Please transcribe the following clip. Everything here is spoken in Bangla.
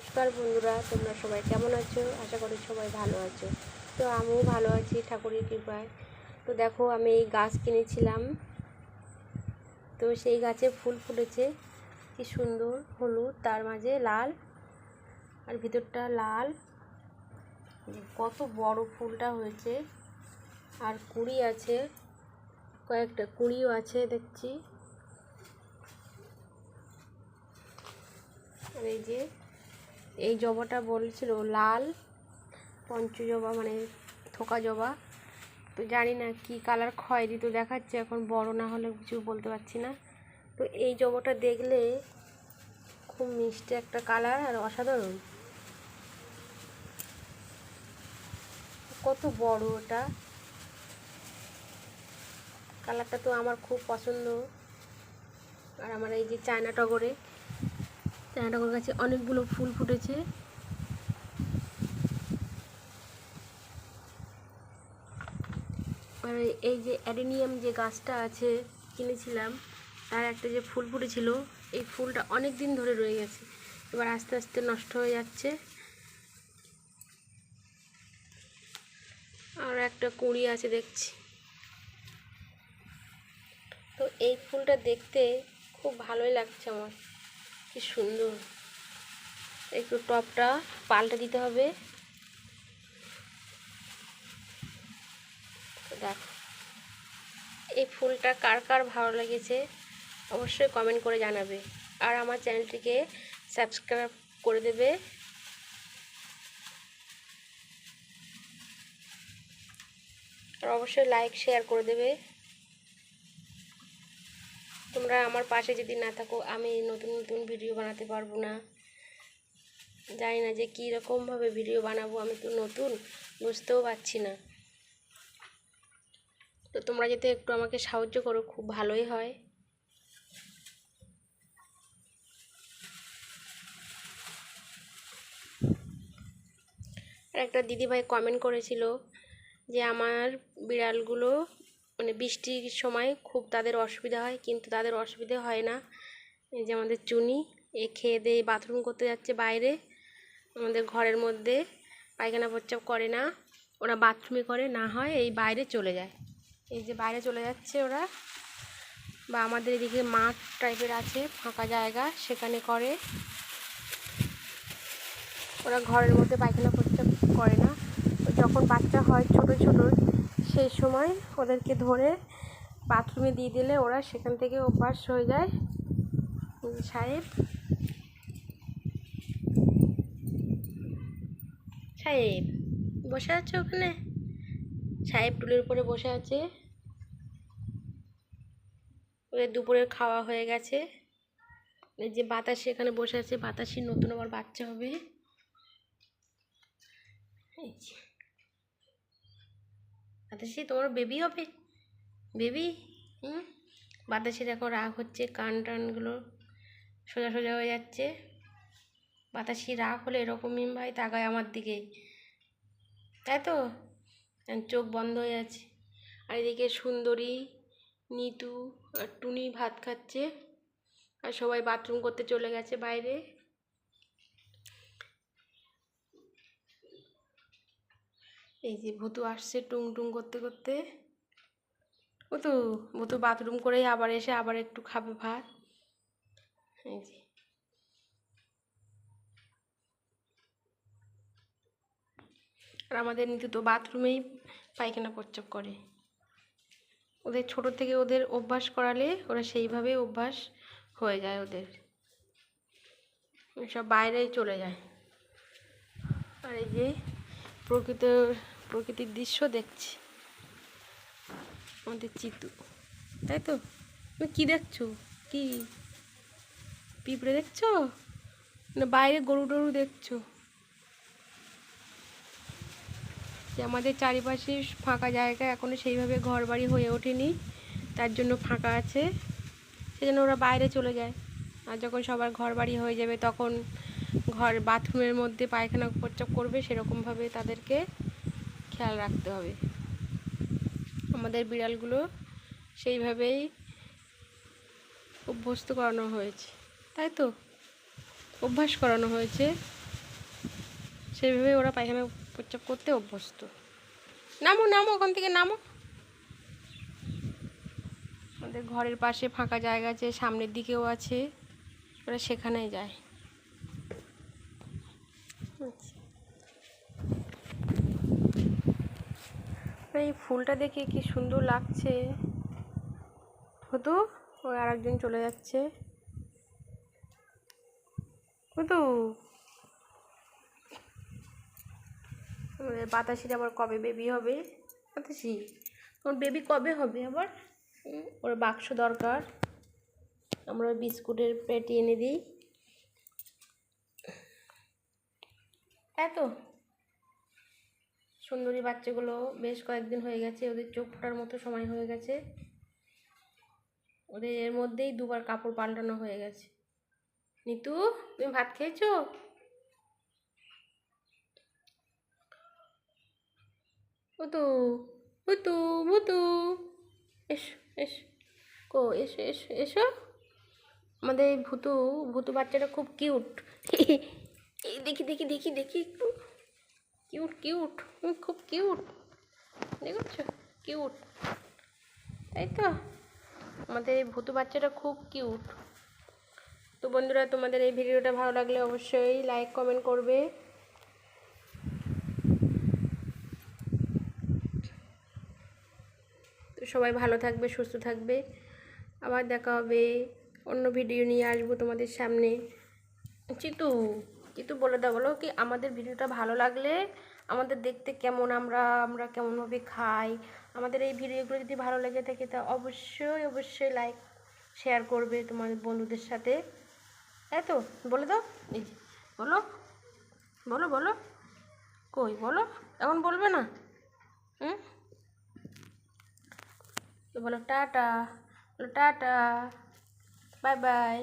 নমস্কার বন্ধুরা, তোমরা সবাই কেমন আছো? আশা করি সবাই ভালো আছো। তো আমিও ভালো আছি ঠাকুরের কৃপায়। তো দেখো, আমি এই গাছ কিনেছিলাম, তো সেই গাছে ফুল ফুটেছে কি সুন্দর, হলুদ, তার মাঝে লাল, আর ভিতরটা লাল। কত বড় ফুলটা হয়েছে, আর কুঁড়ি আছে, কয়েকটা কুঁড়িও আছে দেখছি। আর এই যে এই জবাটা বলছিল লাল পঞ্চজবা, মানে থোকা জবা। তো জানি না কি কালার, খয়েরি তো দেখাচ্ছে, এখন বড় না হলে কিছু বলতে পারছি না। তো এই জবাটা দেখলে খুব মিষ্টি একটা কালার, আর অসাধারণ। কত বড় ওটা, কালারটা তো আমার খুব পছন্দ। আর আমার এই যে চায়না টগর গাছে অনেকগুলো ফুল ফুটেছে। আর এই যে অ্যাডেনিয়াম যে গাছটা আছে কিনেছিলাম, তার একটা যে ফুল ফুটেছিল, এই ফুলটা অনেক দিন ধরে রয়ে গেছে, এবার আস্তে আস্তে নষ্ট হয়ে যাচ্ছে। আর একটা কুঁড়ি আছে দেখছি। তো এই ফুলটা দেখতে খুব ভালোই লাগছে আমার, কি সুন্দর। একটু টবটা পাল্টে দিতে হবে। দেখো, এই ফুলটা কার কার ভালো লেগেছে অবশ্যই কমেন্ট করে জানাবে, আর আমার চ্যানেলটিকে সাবস্ক্রাইব করে দেবে। আর অবশ্যই লাইক শেয়ার করে দেবে। তোমরা আমার পাশে যদি না থাকো, আমি নতুন নতুন ভিডিও বানাতে পারবো না। জানি না যে কী রকমভাবে ভিডিও বানাবো, আমি তো নতুন, বুঝতেও পারছি না। তো তোমরা যদি একটু আমাকে সাহায্য করো, খুব ভালোই হয়। আর একটা দিদিভাই কমেন্ট করেছিল যে আমার বিড়ালগুলো মানে বৃষ্টির সময় খুব তাদের অসুবিধা হয়, কিন্তু তাদের অসুবিধা হয় না। এই যে আমাদের চুনি, এ খেয়ে দিয়ে বাথরুম করতে যাচ্ছে বাইরে, আমাদের ঘরের মধ্যে পায়খানা প্রস্রাব করে না, ওরা বাথরুমে করে, না হয় এই বাইরে চলে যায়। এই যে বাইরে চলে যাচ্ছে ওরা, বা আমাদের এদিকে মাঠ টাইপের আছে ফাঁকা জায়গা, সেখানে করে। ওরা ঘরের মধ্যে পায়খানা প্রস্রাব করে না। যখন বাচ্চা হয় ছোট ছোট, সেই সময় ওদেরকে ধরে বাথরুমে দিয়ে দিলে ওরা সেখান থেকে অভ্যাস হয়ে যায়। সাহেব সাহেব বসে আছে ওখানে, সাহেব টুলের উপরে বসে আছে। ওদের দুপুরের খাওয়া হয়ে গেছে। এই যে বাতাসি এখানে বসে আছে, বাতাসি নতুন আবার বাচ্চা হবে। বাতাসি তোমার বেবি হবে, বেবি। বাতাসি দেখো রাগ হচ্ছে, কান টানগুলো সোজা সোজা হয়ে যাচ্ছে। বাতাসি রাগ হলে এরকমই ভাই তাকায় আমার দিকে, তাই তো, চোখ বন্ধ হয়ে আছে। আর এদিকে সুন্দরী, নিতু আর টুনি ভাত খাচ্ছে, আর সবাই বাথরুম করতে চলে গেছে বাইরে। এই যে ভুতু আসছে টুং টুং করতে করতে। ভুতু বাথরুম করেই আবার এসে আবার একটু খাবে ভাত। এই যে আর আমাদের নিতু তো বাথরুমেই পায়খানা প্রস্রাব করে। ওদের ছোট থেকে ওদের অভ্যাস করালে ওরা সেইভাবে অভ্যাস হয়ে যায়, ওদের সব বাইরেই চলে যায়। আর এই যে প্রকৃতির দৃশ্য দেখছি, আমাদের চিতু, তাই তো। তুমি কী দেখছো? কি পিঁপড়ে দেখছো না বাইরে গরু টরু দেখছো? যে আমাদের চারিপাশে ফাঁকা জায়গা এখনও সেইভাবে ঘর বাড়ি হয়ে ওঠেনি, তার জন্য ফাঁকা আছে, সেজন্য ওরা বাইরে চলে যায়। আর যখন সবার ঘর বাড়ি হয়ে যাবে, তখন বাথরুমের মধ্যে পায়খানা প্রস্রাব করবে, সেরকমভাবে তাদেরকে খেয়াল রাখতে হবে। আমাদের বিড়ালগুলো সেইভাবেই অভ্যস্ত করানো হয়েছে, তাই তো, অভ্যাস করানো হয়েছে। সেইভাবে ওরা পায়খানা প্রস্রাব করতে অভ্যস্ত। নামো নামো ওখান থেকে নামো। আমাদের ঘরের পাশে ফাঁকা জায়গা আছে, সামনের দিকেও আছে, ওরা সেখানেই যায়। এই ফুলটা দেখে কি সুন্দর লাগছে। হতো ওই আরেকজন চলে যাচ্ছে। হতো আমাদের বাতাসির আবার কবে বেবি হবে? বাতাসি তোমার বেবি কবে হবে আবার? ওর বাক্স দরকার, আমরা ওই বিস্কুটের পেটি এনে দিই। এত সুন্দরী বাচ্চাগুলো বেশ কয়েকদিন হয়ে গেছে, ওদের চোখ ফোটার মতো সময় হয়ে গেছে, ওদের এর মধ্যেই দুবার কাপড় পাল্টানো হয়ে গেছে। নিতু তুমি ভাত খেয়েছো? ভুতু ভুতু ভুতু এসো এসো, কো এসো এসো এসো। আমাদের এই ভুতু ভুতু বাচ্চাটা খুব কিউট। এই দেখি দেখি দেখি দেখি একটু কিউট কিউট, খুব কিউট, দেখছো কিউট, তাই তো আমাদের এই ভুতু বাচ্চাটা খুব কিউট। তো বন্ধুরা, তোমাদের এই ভিডিওটা ভালো লাগলে অবশ্যই লাইক কমেন্ট করবে। তো সবাই ভালো থাকবে, সুস্থ থাকবে, আবার দেখা হবে, অন্য ভিডিও নিয়ে আসবো তোমাদের সামনে। চিতু চিতু বলে দাও, বলো কি আমাদের ভিডিওটা ভালো লাগলে, আমাদের দেখতে কেমন, আমরা কেমনভাবে খাই, আমাদের এই ভিডিওগুলো যদি ভালো লেগে থাকে তা অবশ্যই অবশ্যই লাইক শেয়ার করবে তোমাদের বন্ধুদের সাথে। তাই তো বলে দাও, এই যে বলো বলো বলো, কই বলো, এখন বলবে না? তো বলো টাটা, বলো টাটা, বাই বাই।